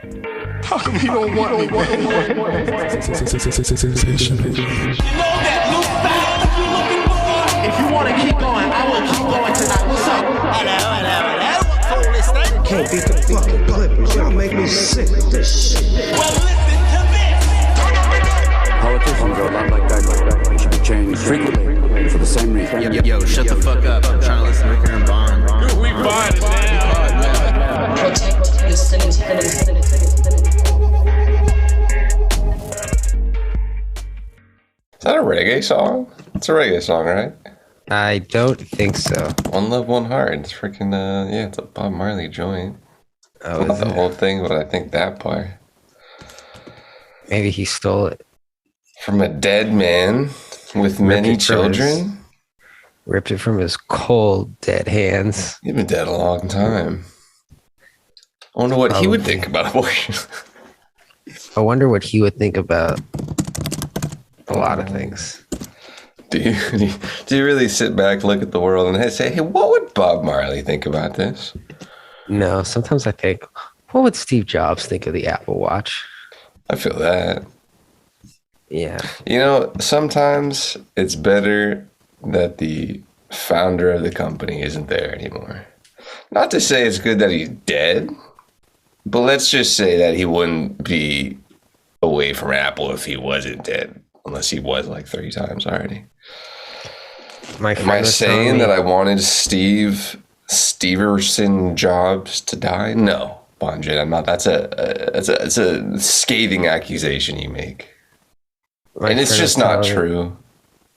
How come you don't want me? If you want to keep going, I will keep going tonight. What's up? Hello. What's all this thing? Can't beat the fucking Clippers. Y'all make me sick with this shit. Well, listen to this. Politicians are a lot like that. They should be changed frequently for the same reason. Yo, shut the fuck up. I'm trying to listen to Ricker and Bond. We buying it now. Protect your sanity. Is that a reggae song? It's a reggae song, right? I don't think so. One Love, One Heart. It's freaking, yeah, it's a Bob Marley joint. Oh, Not the whole thing, but I think that part. Maybe he stole it. From a dead man with many children. Ripped it from his cold, dead hands. He's been dead a long time. I wonder what he would think about abortion. I wonder what he would think about a lot of things. Do you really sit back, look at the world, and say, hey, what would Bob Marley think about this? No, sometimes I think, what would Steve Jobs think of the Apple Watch? I feel that. Yeah. You know, sometimes it's better that the founder of the company isn't there anymore. Not to say it's good that he's dead, but let's just say that he wouldn't be away from Apple if he wasn't dead, unless he was like 30 times already. Am I saying that I wanted Steverson Jobs to die? No, Bonjit, I'm not. That's a scathing accusation you make. And it's just not true.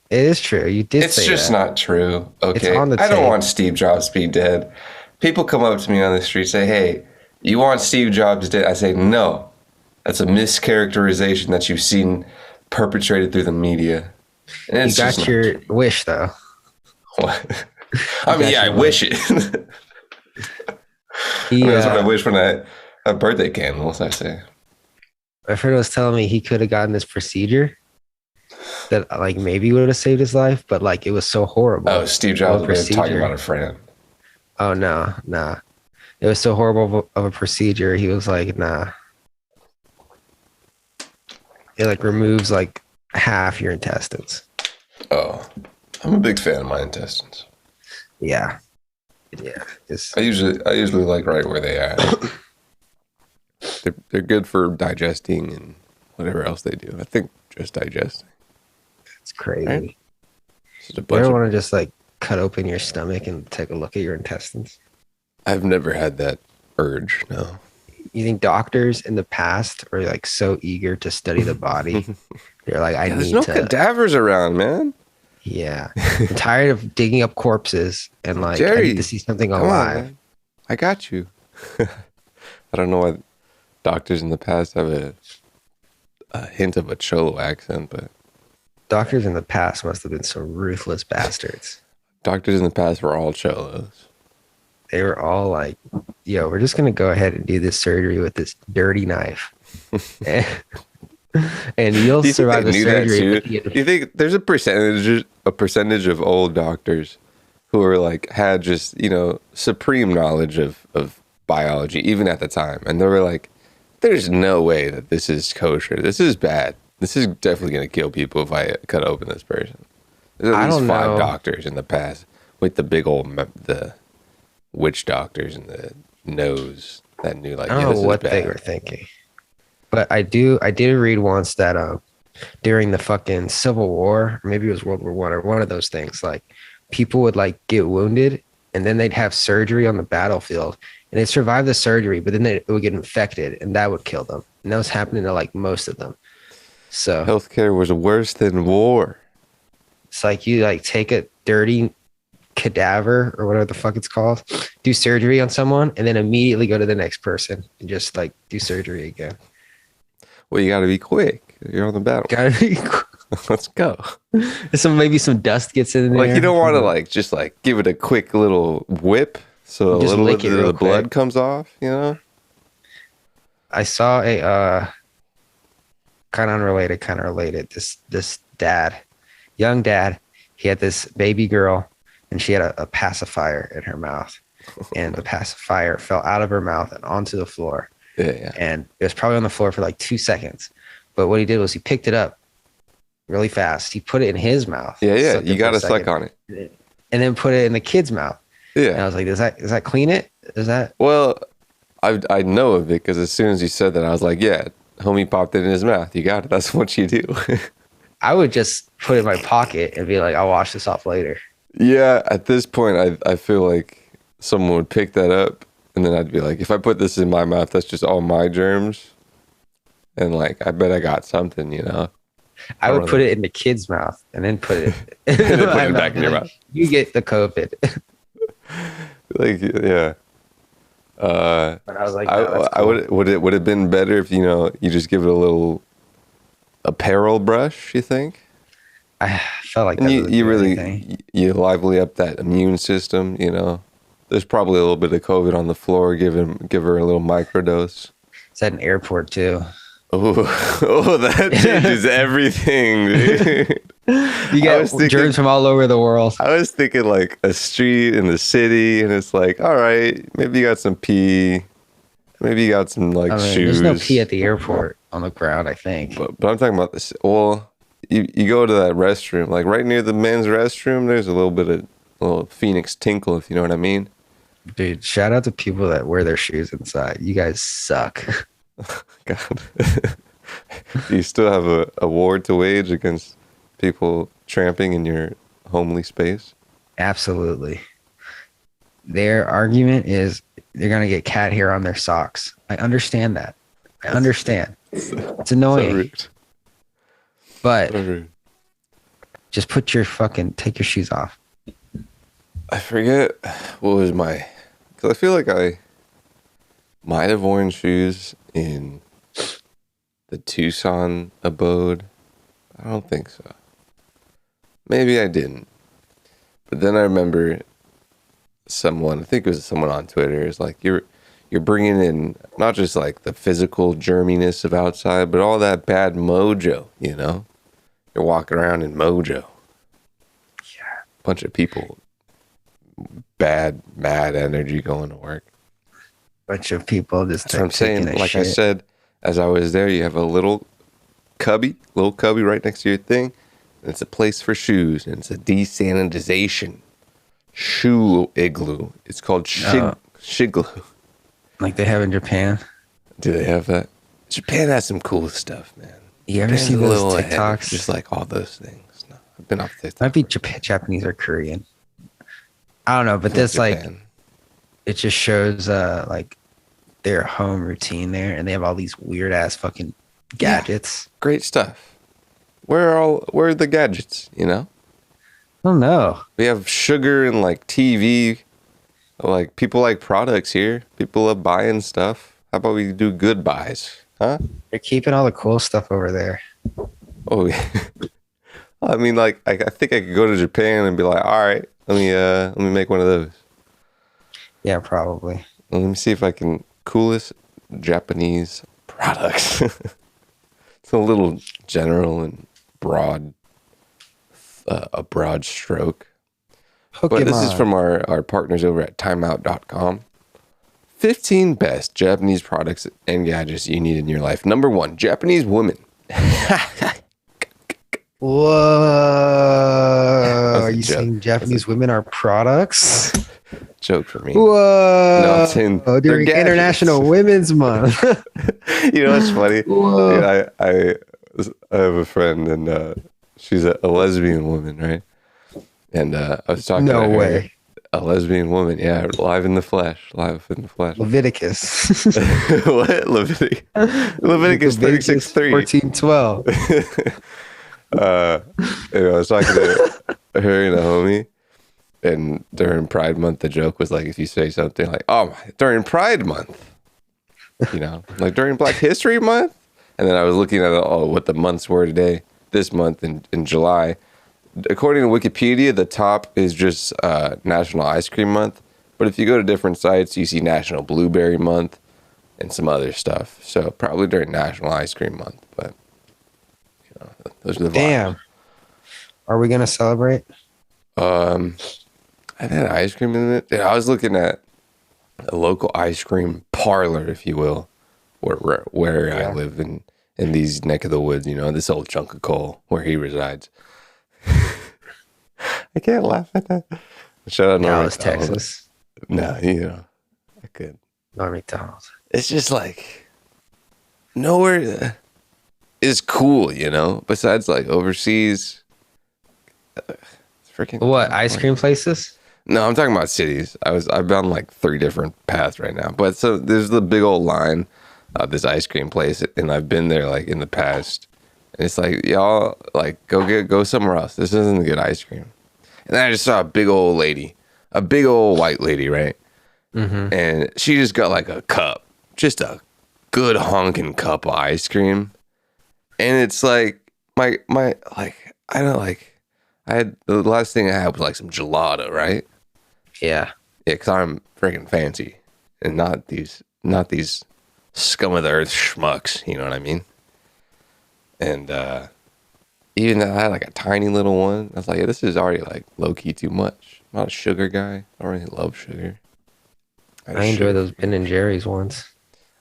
It is true. You did say that. It's just not true. Okay. It's on the I don't tape. want Steve Jobs to be dead. People come up to me on the street and say, hey, you want Steve Jobs dead? I say, no. That's a mischaracterization that you've seen perpetrated through the media. And you got your wish, though. What? I mean, yeah, I wish it. That's what I wish when I have birthday candles, I say. My friend was telling me he could have gotten this procedure that like maybe would have saved his life, but like it was so horrible. Oh, Steve Jobs was talking about a friend. Oh, no. It was so horrible of a procedure. He was like, nah. It like removes like half your intestines. Oh, I'm a big fan of my intestines. Yeah. I usually like right where they are. They're good for digesting and whatever else they do. I think just digesting. It's crazy. Right? You ever want to just like cut open your stomach and take a look at your intestines? I've never had that urge, no. You think doctors in the past are like so eager to study the body? They're like, there's no cadavers around, man. Yeah. I'm tired of digging up corpses and like Jerry, I need to see something alive. On, I got you. I don't know why doctors in the past have a hint of a Cholo accent, but doctors in the past must have been some ruthless bastards. Doctors in the past were all Cholos. They were all like, yo, we're just going to go ahead and do this surgery with this dirty knife. And you'll survive the surgery. Do you think there's a percentage of old doctors who are like, had just, supreme knowledge of biology, even at the time. And they were like, there's no way that this is kosher. This is bad. This is definitely going to kill people if I cut open this person. There's at least 5 doctors in the past with the big old, the witch doctors and the nose that knew like, I don't know what they were thinking. But I did read once that during the fucking Civil War, or maybe it was World War I or one of those things, like people would like get wounded and then they'd have surgery on the battlefield and they'd survive the surgery, but then it would get infected and that would kill them. And that was happening to like most of them. So healthcare was worse than war. It's like you like take a dirty cadaver or whatever the fuck it's called, do surgery on someone, and then immediately go to the next person and just like do surgery again. Well, you got to be quick. You're on the battle. Gotta be quick. Let's go. Maybe some dust gets in there. Like you don't want to like just like give it a quick little whip so a little bit of the blood comes off. I saw a kind of unrelated, kind of related. This young dad, he had this baby girl, and she had a pacifier in her mouth, and the pacifier fell out of her mouth and onto the floor. Yeah. and it was probably on the floor for like 2 seconds. But what he did was he picked it up really fast. He put it in his mouth. Yeah. sucked You it for got a to suck second, on it. and then put it in the kid's mouth. And I Yeah. was like, does that clean it? Is that? Well, I know of it because as soon as you said that, I was like, yeah, homie popped it in his mouth. You got it. That's what you do. I would just put it in my pocket and be like, I'll wash this off later. Yeah, at this point, I feel like someone would pick that up, and then I'd be like, if I put this in my mouth, that's just all my germs. And like, I bet I got something, you know? I would put it in the kid's mouth and then put it, And then put my it back in your mouth. You get the COVID. Like, yeah. But I was like, no, that's I cool. would it have been better if, you know, you just give it a little apparel brush, you think? I felt like And that you, doesn't you do really, anything. you lively up that immune system, you know? There's probably a little bit of COVID on the floor. Give her a little microdose. It's at an airport too. Oh, that changes everything, dude. You get germs from all over the world. I was thinking like a street in the city, and it's like, all right, maybe you got some pee, maybe you got some like shoes. There's no pee at the airport on the ground, I think. But I'm talking about this. Well, you go to that restroom, like right near the men's restroom. There's a little bit of little Phoenix tinkle, if you know what I mean. Dude, shout out to people that wear their shoes inside. You guys suck. God, do you still have a war to wage against people tramping in your homely space? Absolutely. Their argument is they're going to get cat hair on their socks. I understand that. I understand. It's annoying. So rude. But So rude. just take your shoes off. I forget what was because I feel like I might have worn shoes in the Tucson abode. I don't think so. Maybe I didn't. But then I remember I think it was someone on Twitter, is like, you're bringing in not just like the physical germiness of outside, but all that bad mojo, you know? You're walking around in mojo. Yeah. Bunch of people, mad energy going to work. Bunch of people just That's what I'm saying. Like I shit. said, as I was there, you have a little cubby right next to your thing. And it's a place for shoes, and it's a desanitization shoe igloo. It's called Shigloo. Like they have in Japan. Do they have that? Japan has some cool stuff, man. You ever Japan's see a those little ahead, TikToks? just like all those things. No, I've been off TikTok. Might be Japanese or Korean. I don't know, but this like Japan. it just shows like their home routine there, and they have all these weird ass fucking gadgets. Great stuff. Where are the gadgets, you know? I don't know. We have sugar and like TV. Like, people like products here. People love buying stuff. How about we do good buys? Huh? They're keeping all the cool stuff over there. Oh, yeah. I mean, like, I think I could go to Japan and be like, all right, let me make one of those. Yeah, probably. Let me see if I can coolest Japanese products. It's a little general and broad, a broad stroke. But this is from our partners over at timeout.com. 15 best Japanese products and gadgets you need in your life. Number 1, Japanese women. Whoa. That's Are a you joke. saying Japanese women are products? Joke for me. Whoa. No, I'm saying they're during gadgets. International Women's Month. You know what's funny? Whoa. Yeah, I have a friend, and she's a lesbian woman, right? And I was talking to No her. way. A lesbian woman, yeah, live in the flesh. Leviticus. What? Leviticus 36:3. 14:12. I was talking to her and a homie, and during Pride Month, the joke was like, if you say something like, "Oh, during Pride Month," you know, like during Black History Month, and then I was looking at what the months were today, this month in July. According to Wikipedia, the top is just National Ice Cream Month. But if you go to different sites, you see National Blueberry Month and some other stuff. So probably during National Ice Cream Month. But, you know, those are the vibes. Damn. Are we going to celebrate? I had ice cream in it. Yeah, I was looking at a local ice cream parlor, if you will, where I Yeah. live in these neck of the woods, this old chunk of coal where he resides. I can't laugh at that. Shout out Norm Dallas, Macdonald. Texas. No, I could. Norm Macdonald. It's just like nowhere is cool, besides like overseas. It's freaking What, ice cream places? No, I'm talking about cities. I've been on like 3 different paths right now. But so there's the big old line of this ice cream place, and I've been there like in the past. And it's like, y'all, like go somewhere else. This isn't good ice cream. And then I just saw a big old lady, a big old white lady, right? Mm-hmm. And she just got like a cup, just a good honking cup of ice cream. And it's like my like I don't like I had the last thing I had was like some gelato, right? Yeah. Yeah, because I'm freaking fancy and not these scum of the earth schmucks, you know what I mean? And even though I had like a tiny little one, I was like, yeah, this is already like low key too much. I'm not a sugar guy. I don't really love sugar. I enjoy those Ben and Jerry's ones.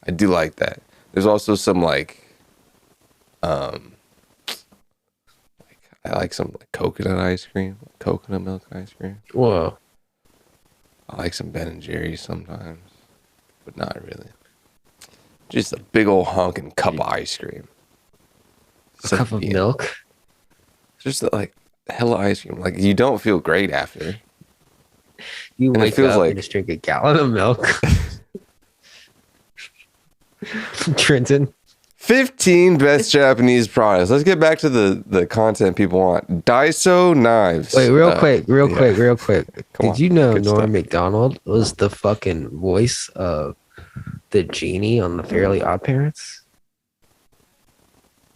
I do like that. There's also some like I like some like coconut ice cream, coconut milk ice cream. Whoa. I like some Ben and Jerry's sometimes, but not really. Just a big old honking cup of ice cream. A cup of milk? Just like hella ice cream. Like you don't feel great after. You And it wake feels up like- and just drink a gallon of milk. Trenton. 15 best Japanese products. Let's get back to the content people want. Daiso knives. Wait, real Yeah. quick. Come Did on, you know good Norm stuff. Macdonald was the fucking voice of the genie on the Fairly Odd Parents?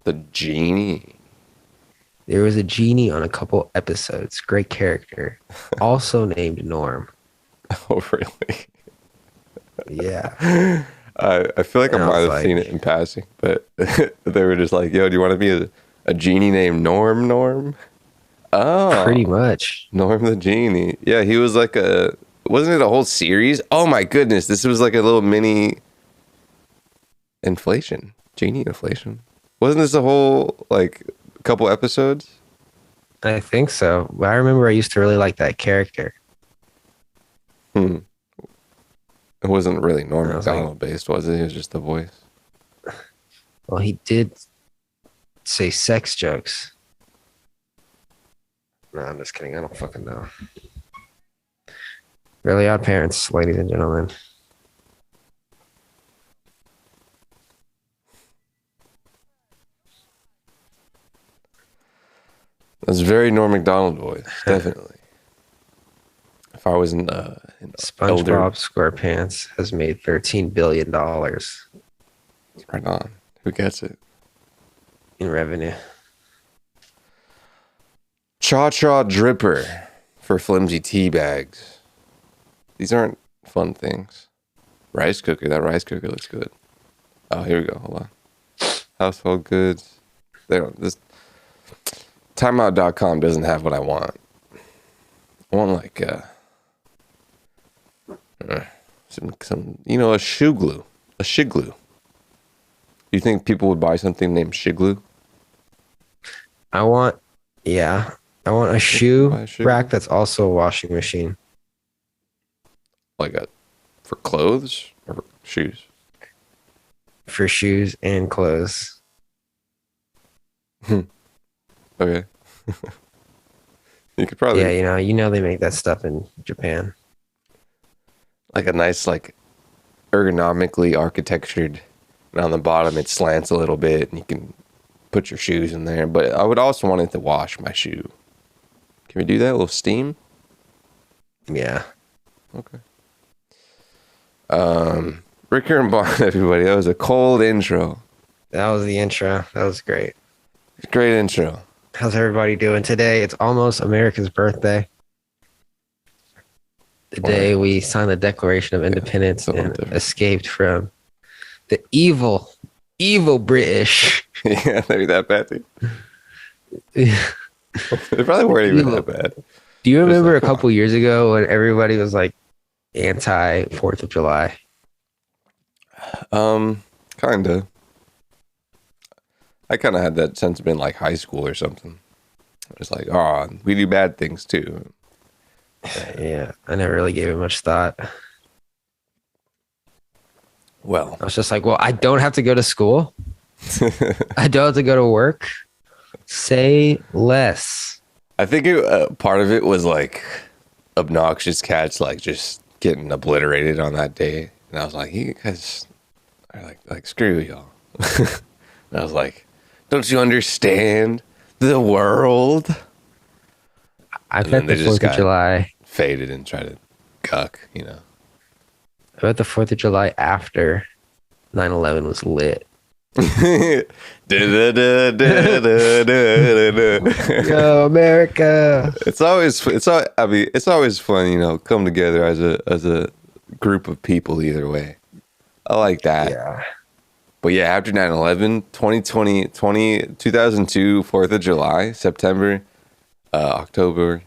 The genie. There was a genie on a couple episodes. Great character. Also named Norm. Oh, really? Yeah. I feel like I And I might was have like- seen it in passing, but they were just like, yo, do you want to be a genie named Norm? Oh. Pretty much. Norm the Genie. Yeah, he was like wasn't it a whole series? Oh my goodness, this was like a little mini inflation. Genie inflation. Wasn't this a whole like couple episodes? I think so. But I remember I used to really like that character. It wasn't really Norm I was like- Macdonald based, was it? It was just the voice. Well, he did say sex jokes. No, I'm just kidding. I don't fucking know. Really Odd Parents, ladies and gentlemen. That's very Norm Macdonald voice, definitely. If I was in SpongeBob elder, SquarePants has made $13 billion right on. Who gets it? in revenue. Cha-cha dripper for flimsy tea bags. These aren't fun things. Rice cooker. That rice cooker looks good. Oh, here we go. Hold on. Household goods. They don't. This timeout.com doesn't have what I want. I want like some a shoe glue. A shig glue. You think people would buy something named shig glue? I want a shoe Buy a shoe? rack that's also a washing machine. Like for clothes or for shoes? For shoes and clothes. Okay. You could probably Yeah, you know they make that stuff in Japan. like a nice like ergonomically architectured, and on the bottom it slants a little bit and you can put your shoes in there. But I would also want it to wash my shoe. Can we do that? A little steam? Yeah. Okay. Ricker and Bond, everybody. That was a cold intro. That was the intro. That was great. Great intro. How's everybody doing today? It's almost America's birthday. The day we signed the Declaration of Independence something and different. escaped from the evil British. Yeah, maybe that bad. Dude. Do They probably weren't even that bad. you remember like, a couple years ago when everybody was like anti 4th of July? Kinda. I kind of had that sentiment like high school or something. It's like, oh, we do bad things too. Yeah, I never really gave it much thought. Well, I was just like, well, I don't have to go to school. I don't have to go to work. Say less. I think part of it was like obnoxious cats like just getting obliterated on that day, and I was like, you guys are like screw y'all. And I was like, don't you understand the world? I And then bet the they just 4th of got July. faded and tried to cuck, you know. I bet the 4th of July after 9/11 was lit. Yo, America. It's always fun, you know, come together as a group of people either way. I like that. Yeah. But yeah, after 9/11, 2002, 4th of July, September, October,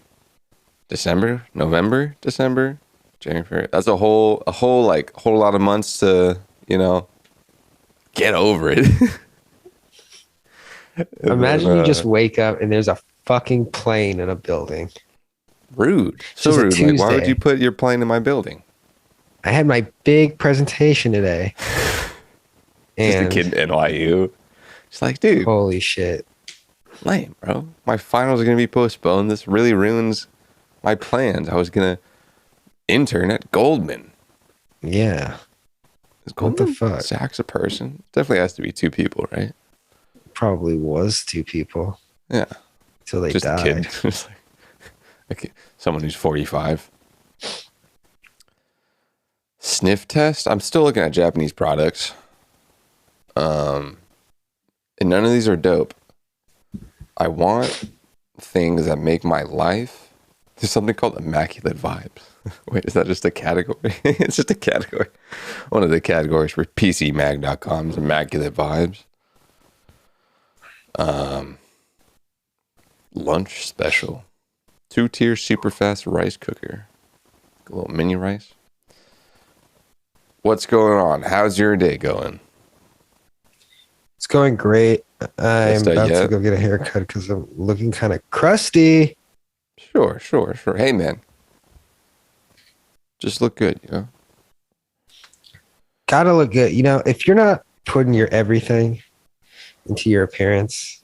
December, November, December, January. That's a whole lot of months to, you know, get over it. Imagine you just wake up and there's a fucking plane in a building. Rude. So Just a rude. Like, why would Tuesday. you put your plane in my building? I had my big presentation today. Just a And kid in NYU. It's like, dude, holy shit. lame, bro. My finals are going to be postponed. This really ruins my plans. I was going to intern at Goldman. Yeah. Is What the Goldman fuck? sacks a person? Definitely has to be two people, right? Probably was 2 people Yeah. till they Just a died. kid. Just like someone who's 45. Sniff test? I'm still looking at Japanese products. And none of these are dope. I want things that make my life. There's something called immaculate vibes. Wait, is that just a category? It's just a category. One of the categories for PCMag.com is immaculate vibes. Lunch special. 2-tier super fast rice cooker. A little mini rice. What's going on? How's your day going? It's going great. I'm Missed that about to yet? go get a haircut because I'm looking kind of crusty. Sure. Hey, man. Just look good, you know? Gotta look good. You know, if you're not putting your everything into your appearance,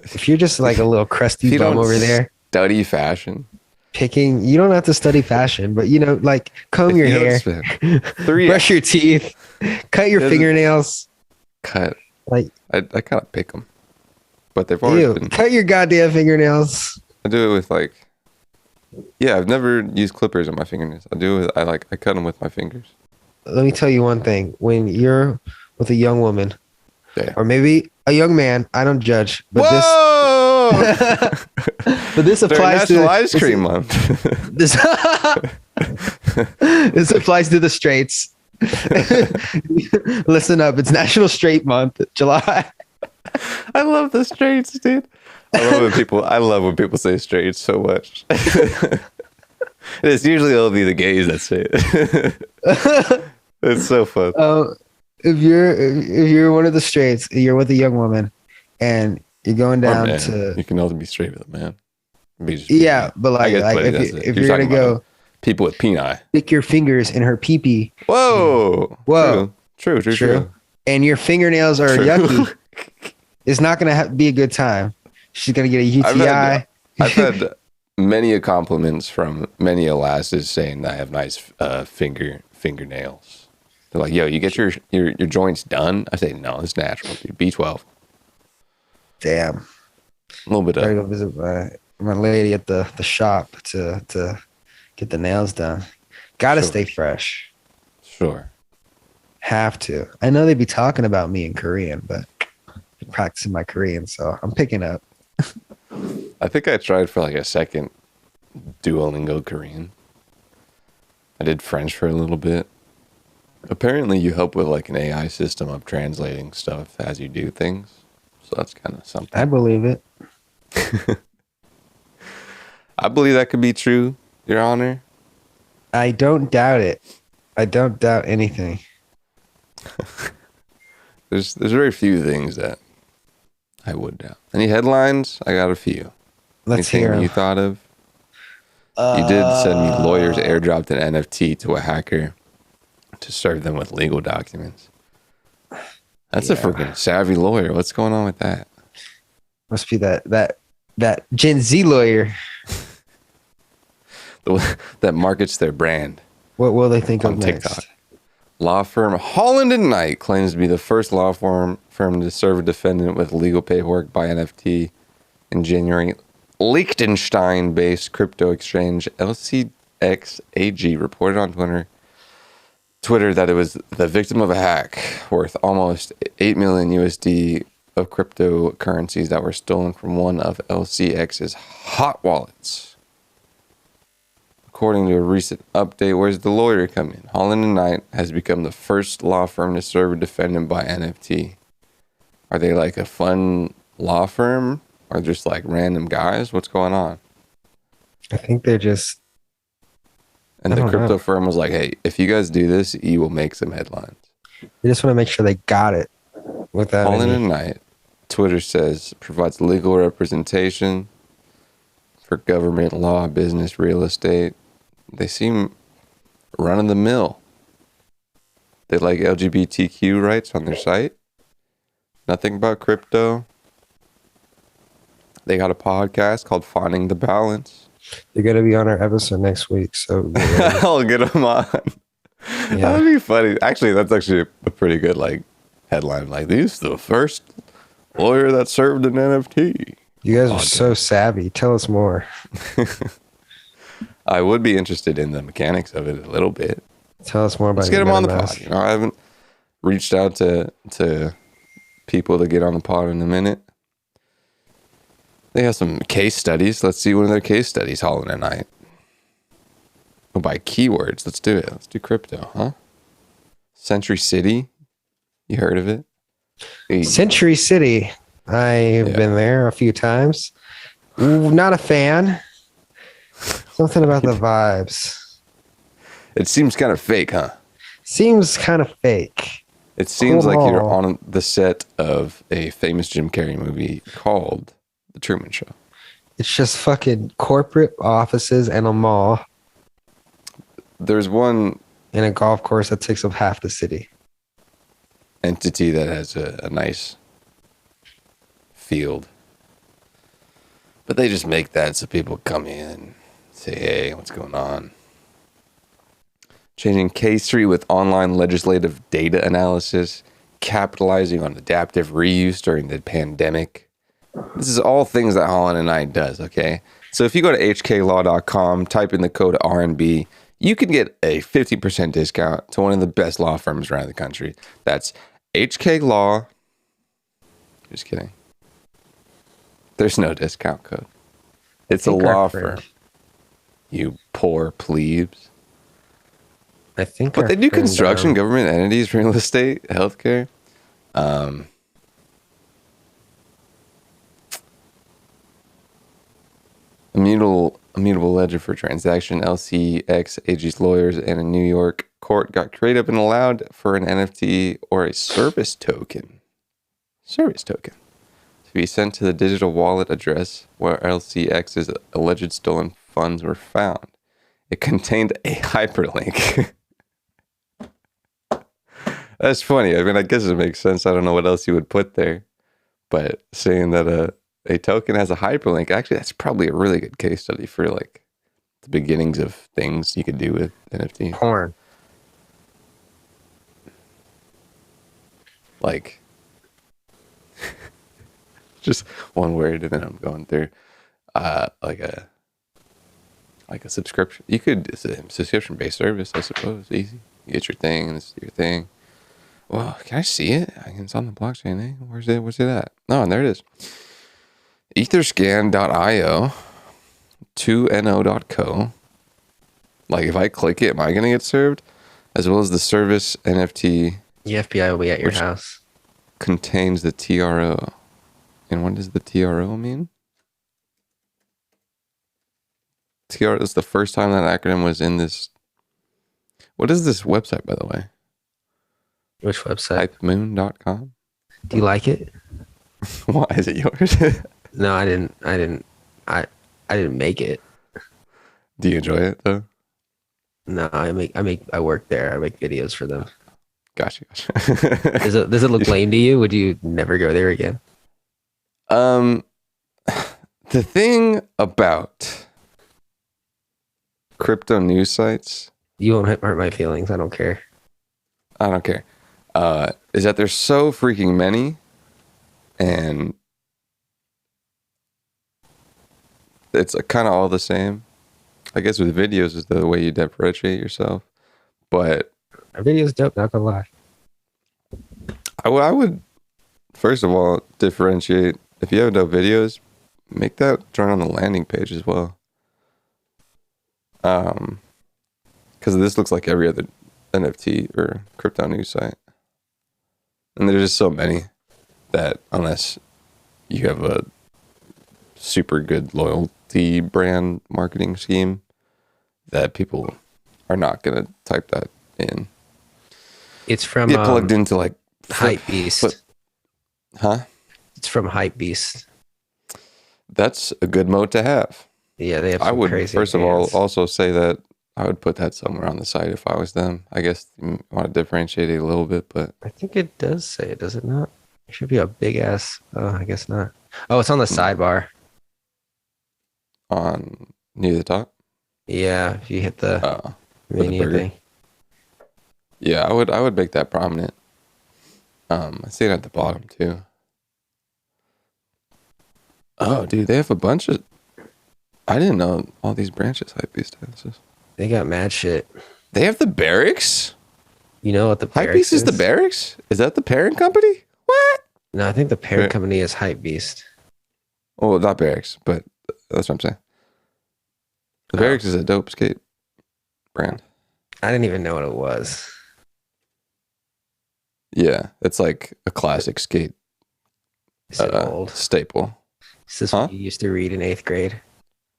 if you're just like a little crusty If you bum don't over there study fashion. picking, you don't have to study fashion, but you know, like comb If your you don't hair, spend 3 brush your teeth, cut your Doesn't- fingernails. cut. Like, I kind of pick them. But they've always ew, been. cut your goddamn fingernails. I do it with like. Yeah, I've never used clippers on my fingernails. I cut them with my fingers. Let me tell you one thing. When you're with a young woman, Yeah. or maybe a young man, I don't judge, but Whoa! this During applies National to Ice Cream Month. this. This applies to the straights. Listen up, it's National Straight Month, July. I love the straights, dude. I love when people say straight so much. It's usually only the gays that say it. It's so fun. If you're one of the straights, you're with a young woman, and you're going Or down man. to You can also be straight with a man. yeah, but like if you're gonna go people with peni. stick your fingers in her pee-pee, Whoa. Whoa. True. and your fingernails are True. yucky, it's not gonna be a good time. She's gonna get a UTI. I've had many compliments from many lasses saying I have nice fingernails. They're like, yo, you get your joints done? I say, no, it's natural, dude. B12. Damn. A little bit Gotta of go visit my lady at the shop to get the nails done. Gotta Sure. stay fresh. sure. Have to. I know they be talking about me in Korean, but I'm practicing my Korean, so I'm picking up. I think I tried for like a second Duolingo Korean. I did French for a little bit. Apparently you help with like an AI system of translating stuff as you do things. So that's kind of something. I believe it. I believe that could be true, Your Honor. I don't doubt it. I don't doubt anything. There's very few things that I would doubt. Any headlines? I got a few. Let's Anything hear 'em. you thought of? You did send me lawyers airdropped an NFT to a hacker to serve them with legal documents. That's a freaking savvy lawyer. What's going on with that? Must be that Gen Z lawyer. That markets their brand What will they think on of TikTok. next? Law firm Holland and Knight claims to be the first law firm to serve a defendant with legal paperwork by NFT in January. Liechtenstein-based crypto exchange LCX-AG reported on Twitter that it was the victim of a hack worth almost 8 million USD of cryptocurrencies that were stolen from one of LCX's hot wallets. According to a recent update, where's the lawyer come in? Holland & Knight has become the first law firm to serve a defendant by NFT. Are they like a fun law firm? Or just like random guys? What's going on? I think they're just. And I the don't crypto know. firm was like, hey, if you guys do this, you will make some headlines. They just want to make sure they got it without Holland any. & Knight, Twitter says, provides legal representation for government, law, business, real estate. They seem run of the mill. They like LGBTQ rights on their site. Nothing about crypto. They got a podcast called Finding the Balance. They're gonna be on our episode next week, so I'll get them on. Yeah. That'd be funny. Actually, that's actually a pretty good like headline. Like, these the first lawyer that served an NFT. You guys are so savvy. Tell us more. I would be interested in the mechanics of it a little bit. Tell us more about. Let's get your them on the MetaMask. pod. You know, I haven't reached out to people to get on the pod in a minute. They have some case studies. Let's see one of their case studies, Holland and Knight. Oh, by keywords. Let's do it. Let's do crypto, huh? Century City. You heard of it? Hey, Century City. I've been there a few times. Ooh, not a fan. Something about the vibes. it seems kind of fake, huh? Seems kind of fake. It seems like you're Cool. on the set of a famous Jim Carrey movie called The Truman Show. It's just fucking corporate offices and a mall There's one and a golf course that takes up half the city. entity that has a nice field. But they just make that so people come in and say, hey, what's going on? Changing K3 with online legislative data analysis, capitalizing on adaptive reuse during the pandemic. This is all things that Holland and Knight does, okay? So if you go to hklaw.com, type in the code RNB, you can get a 50% discount to one of the best law firms around the country. That's HK Law. Just kidding. There's no discount code. It's a think our law friend- firm. You poor plebes. I think. But our they do friend, construction, government entities, real estate, healthcare. Immutable ledger for transaction. LCX AG's lawyers and a New York court got creative and allowed for an NFT or a service token. Service token. To be sent to the digital wallet address where LCX's alleged stolen funds were found. It contained a hyperlink. That's funny. I mean, I guess it makes sense. I don't know what else you would put there. But saying that a token has a hyperlink, actually, that's probably a really good case study for like the beginnings of things you could do with NFT. porn. Like, just one word, and then I'm going through like a subscription. You could, it's a subscription-based service, I suppose. Easy. You get your thing, and this is your thing. Well, can I see it? It's on the blockchain. Eh? Where's it at? Oh, and there it is. Etherscan.io, 2no.co. Like, if I click it, am I going to get served? As well as the service NFT The FBI will be at your Which- house. contains the TRO. And what does the TRO mean? TRO is the first time that acronym was in this. What is this website, by the way? Which website? Hypemoon.com? Do you like it? Why is it yours? No, I didn't. I didn't make it. Do you enjoy it though? No, I work there. I make videos for them. Gotcha. Does it look lame to you? Would you never go there again? The thing about crypto news sites, You won't hurt my feelings. I don't care. I don't care, is that there's so freaking many, and it's kind of all the same. I guess with videos is the way you differentiate yourself, but Our video's dope. Not gonna lie. I would first of all differentiate. If you have dope videos, make that turn on the landing page as well. Because this looks like every other NFT or crypto news site, and there's just so many that unless you have a super good loyalty brand marketing scheme, that people are not gonna type that in. It's from Get plugged into like Hype Beast. Huh? It's from Hype Beast. That's a good mode to have. Yeah, they have I some would crazy first of all fans. also say that I would put that somewhere on the site if I was them. I guess you want to differentiate it a little bit, but I think it does say it, does it not? It should be a big ass. Oh, I guess not. Oh, it's on the sidebar. on near the top. Yeah, if you hit the With the menu burger. thing. Yeah, I would make that prominent. I see it at the bottom too. Oh, dude, they have a bunch of. I didn't know all these branches Hypebeast has. They got mad shit. They have the barracks. You know what the Hypebeast barracks is the barracks. Is that the parent company? What? No, I think the parent Right. company is Hype Beast. Oh, not barracks, but that's what I'm saying. The Oh. barracks is a dope skate brand. I didn't even know what it was. Yeah, it's like a classic skate Is it old? staple. Is this Huh? what you used to read in 8th grade?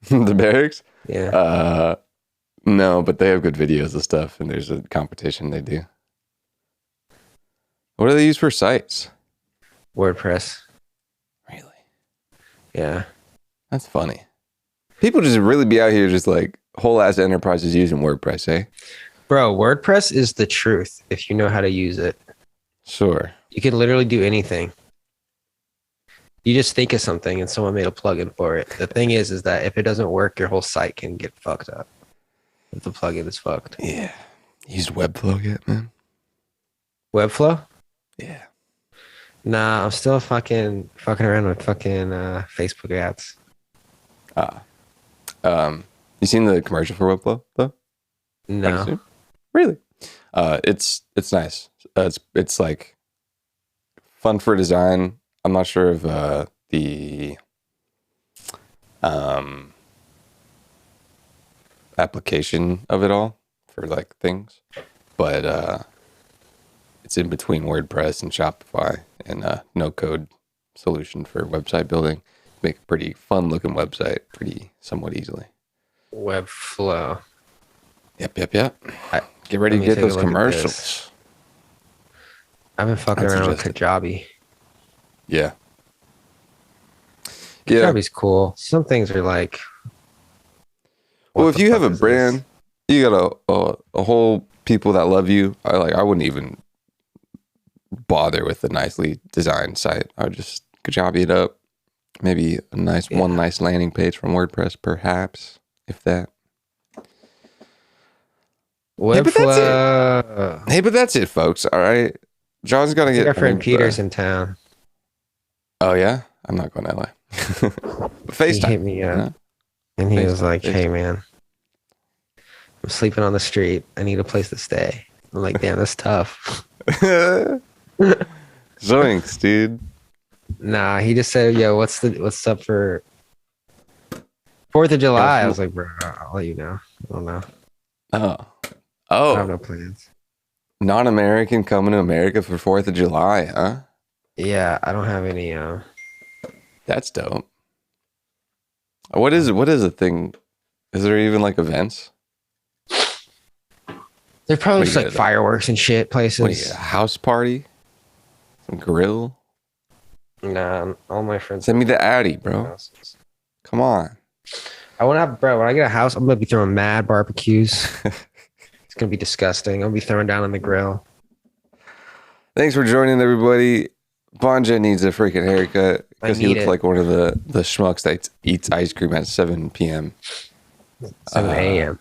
The barracks? Yeah. No, but they have good videos of stuff, and there's a competition they do. What do they use for sites? WordPress. Really? Yeah. That's funny. People just really be out here just like whole ass enterprises using WordPress, eh? Bro, WordPress is the truth if you know how to use it. Sure. You can literally do anything. You just think of something and someone made a plugin for it. The thing is that if it doesn't work, your whole site can get fucked up. If the plugin is fucked. Yeah. Used Webflow yet, man? Webflow? Yeah. Nah, I'm still fucking around with fucking Facebook ads. You seen the commercial for Webflow though? No. Really? It's nice. It's like fun for design. I'm not sure of the application of it all for like things, but it's in between WordPress and Shopify and no code solution for website building. Make a pretty fun looking website pretty somewhat easily. Webflow. Yep. Get ready to me get take a those look at commercials. I've been fucking I'd around with suggest Kajabi. Yeah. Kajabi's cool. Some things are like. Well, what if the you have fuck a is brand, this? you got a whole people that love you. I wouldn't even bother with a nicely designed site. I would just Kajabi it up. Maybe one nice landing page from WordPress, perhaps, if that. Webflow. Hey, but that's it, folks. All right, John's gonna I think get our friend the- Peter's in town. Oh yeah, I'm not going to LA. He FaceTime. hit me up. Yeah. And he was FaceTime, like, hey, FaceTime. man, I'm sleeping on the street. I need a place to stay. I'm like, damn, that's tough. Zoinks, dude. Nah, he just said, yo, what's up for 4th of July? I was like, bro, I'll let you know. I don't know. I have Oh, no plans. non-American coming to America for 4th of July, huh? Yeah, I don't have any. That's dope. What is a thing? Is there even like events? They're probably What do just you like get? fireworks and shit What do you places. get? A house party? Some grill? Nah, all my friends. Send me the Addy, bro. Houses. Come on. I want to have, bro. When I get a house, I'm gonna be throwing mad barbecues. It's gonna be disgusting. I'll be throwing down on the grill. Thanks for joining, everybody. Bonja needs a freaking haircut because he need looks it. like one of the schmucks that eats ice cream at 7 p.m. 7 a.m.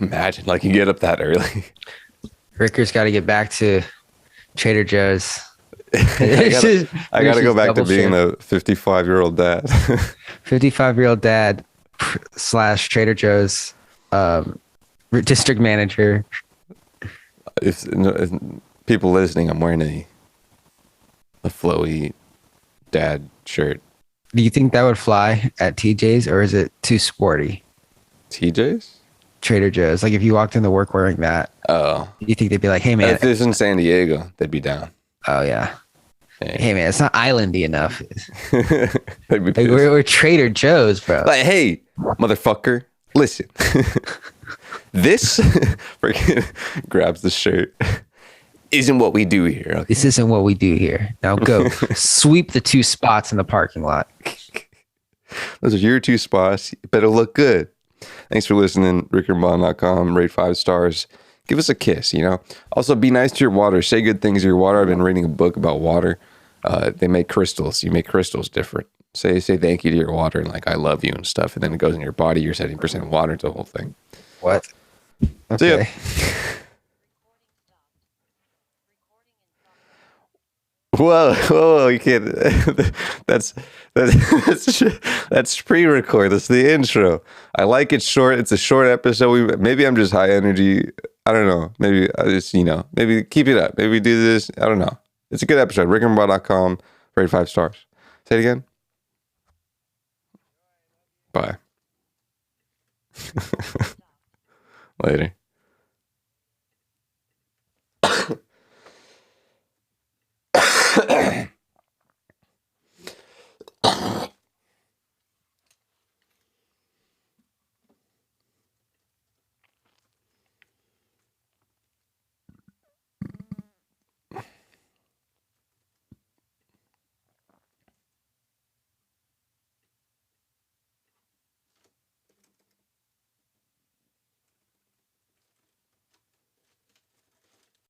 Imagine, like, you get up that early. Ricker's got to get back to Trader Joe's. I gotta go back to being the a 55-year-old dad. 55-year-old dad / Trader Joe's district manager. if people listening, I'm wearing a flowy dad shirt. Do you think that would fly at TJ's, or is it too sporty? TJ's? Trader Joe's. Like if you walked into work wearing that, Oh. you think they'd be like, "Hey man, If it's in San Diego, they'd be down. oh yeah, Yeah. hey man, it's not islandy enough. They'd be Like, pissed. we're Trader Joe's, bro." Like, hey, motherfucker, listen. This freaking grabs the shirt. Isn't what we do here. Okay? This isn't what we do here. Now go sweep the 2 spots in the parking lot. Those are your 2 spots. You better look good. Thanks for listening. RickandBond.com. Rate 5 stars. Give us a kiss, you know. Also, be nice to your water. Say good things to your water. I've been reading a book about water. They make crystals. You make crystals different. Say thank you to your water and like I love you and stuff. And then it goes in your body. You're 70% water. It's the whole thing. What? See ya. Okay. Whoa, you can't. That's pre-record. That's the intro. I like it short. It's a short episode. Maybe I'm just high energy. I don't know. Maybe I just, maybe keep it up. Maybe we do this. I don't know. It's a good episode. RickandBond.com. Rate 5 stars. Say it again. Bye. Later.